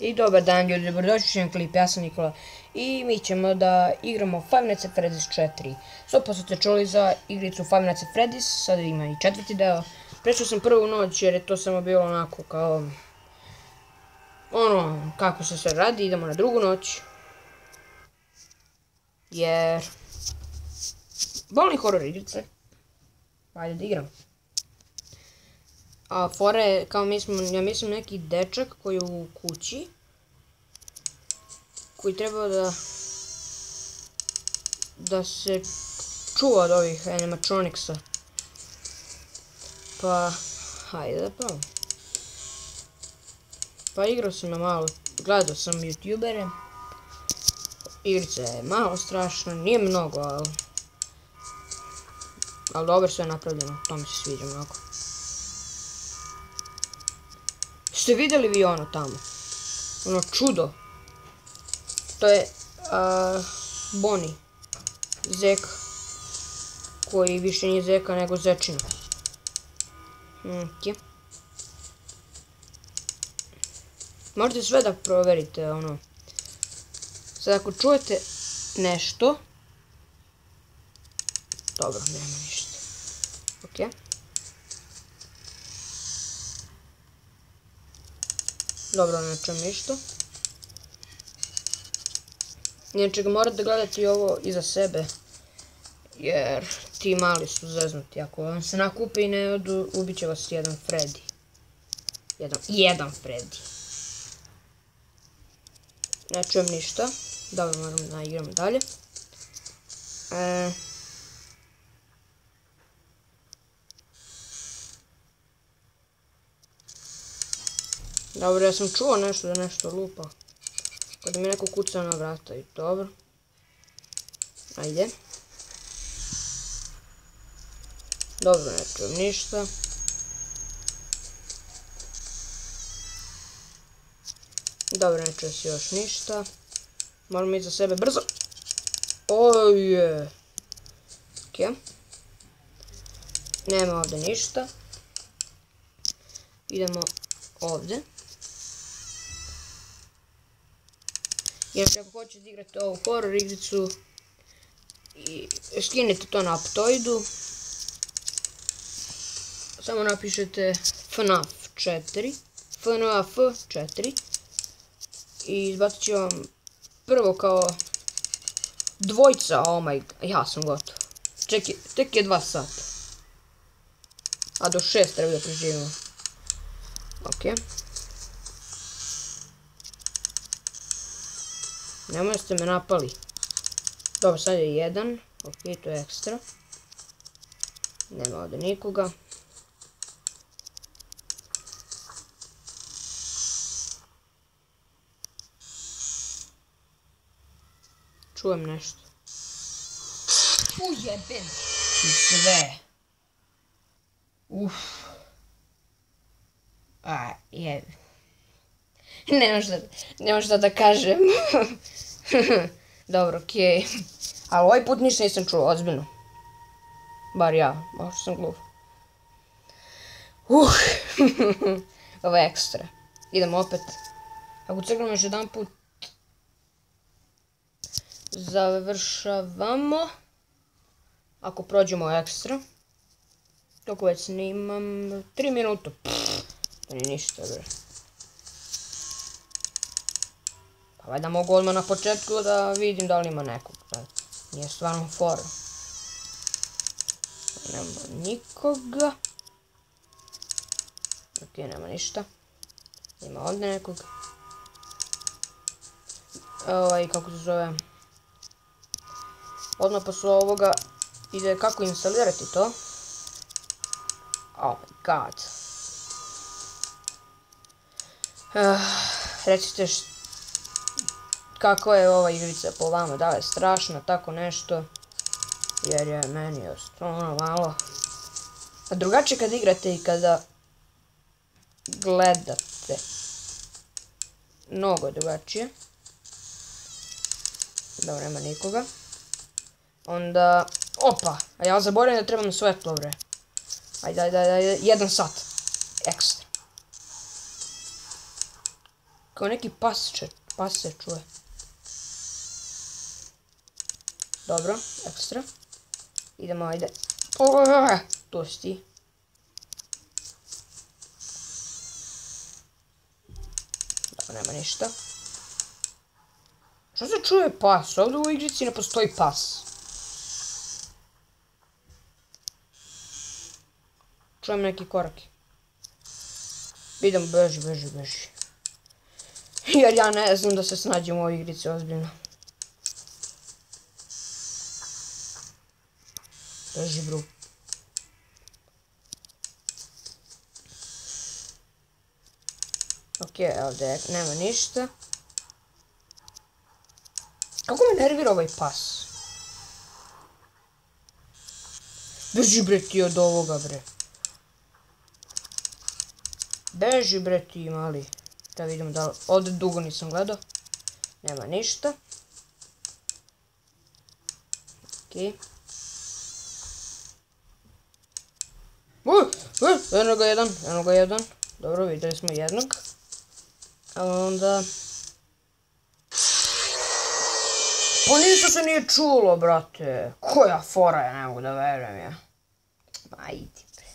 I dobar dan ljudi, dobrodošli u klip, ja sam Nikola i mi ćemo da igramo Five Nights at Freddy's 4. 100% ste čuli za igricu Five Nights at Freddy's, sada ima i četvrti deo. Prešao sam prvu noć jer je to samo bilo onako kao ono kako se sve radi, idemo na drugu noć. Jer volim horor igrice, ajde da igram. A fora je, kao ja mislim neki dečak koji je u kući, koji treba da se čuva od ovih animatronicsa. Pa, hajde da probam. Pa igrao sam malo, gledao sam youtubere. Igrica je malo strašna, nije mnogo, ali dobro sve je napravljeno, to mi se sviđa mnogo. Ste vidjeli vi ono tamo? Ono čudo. To je Bonnie. Zeka. Koji više nije zeka nego zečina. Možete sve da proverite ono. Sad ako čujete nešto. Dobro, nema ništa. Ok. Dobro, ne čujem ništa. Inače, morate da gledate i ovo iza sebe. Jer ti mali su zeznuti. Ako vam se nakupe i ne odu, ubit će vas jedan Freddy. Jedan Freddy. Ne čujem ništa. Dobro, moram da igramo dalje. Dobro, ja sam čuo nešto da nešto lupa. Kada mi neko kuca na vrata i dobro. Ajde. Dobro, ne čujem ništa. Dobro, ne čujem se još ništa. Moramo iza sebe brzo. Oje. Ok. Nema ovdje ništa. Idemo ovdje. Inače, ako hoćete igrati ovu horror igricu, skinite to na Aptoidu. Samo napišete FNAF 4. FNAF 4. I izbacit će vam prvo kao dvojca, oh my god, ja sam gotov. Tek je 2 sata. A do 6 treba da preživimo. Ok. Nemoj ste me napali. Dobro, sad je 1. Ok, to je ekstra. Nema ovdje nikoga. Čujem nešto. Ujebem. I sve. Uff. Jebi. Nemam šta da kažem. Dobro, okej. Ali ovaj put ništa nisam čuo, ozbiljno. Bar ja, možda sam glup. Ovo je ekstra. Idemo opet. Ako crknemo još jedan put. Završavamo. Ako prođemo ekstra. Toliko već snimam. 3 minuta. To nije ništa, bre. Pa valjda mogu odmah na početku da vidim da li ima nekog. Nije stvarno fora. Nema nikoga. Ok, nema ništa. Ima ovdje nekog. Kako se zove. Odmah posle ovoga ide kako instalirati to. Oh my god. Recite kako je ova igrica po vama, da li je strašna, tako nešto. Jer je meni ono malo. A drugačije kad igrate i kada gledate. Mnogo je drugačije. Dobro, nema nikoga. Onda, opa, a ja zaboravim da trebam svetlo, bre. Ajde, 1 sat. Ekstra. Kao neki pas se čuje. Dobro, ekstra. Idemo, ajde. Tu si ti. Dobro, nema ništa. Što se čuje pas? Ovdje u igrici ne postoji pas. Čujem neki koraki. Idem, beži. Jer ja ne znam da se snađem u ovoj igrici, ozbiljno. Beži, bro. Ok, ovdje nema ništa. Kako me nervira ovaj pas? Beži, bre, ti od ovoga, bre. Beži, bre, ti mali. Da vidimo da li... Ovdje dugo nisam gledao. Nema ništa. Ok. Eno ga jedan. Dobro, vidjeli smo jednog. A onda... Pa ništa se nije čulo, brate. Koja fora je, ne mogu da verujem ja. Ma idi, bre.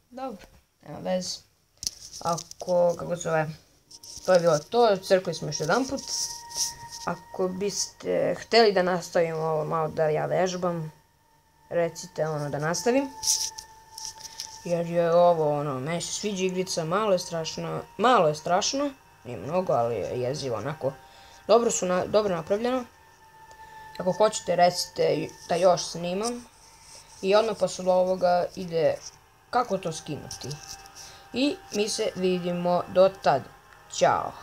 Dobro, nema veze. Kako zove, to je bilo to, crkli smo još jedan put. Ako biste htjeli da nastavim ovo malo da ja vežbam, recite da nastavim. Jer je ovo meni se sviđa igrica, malo je strašno, nije mnogo, ali je jezivo onako. Dobro napravljeno. Ako hoćete recite da još snimam. I odmah posle ovoga ide kako to skinuti. I mi se vidimo do tad. Ćao.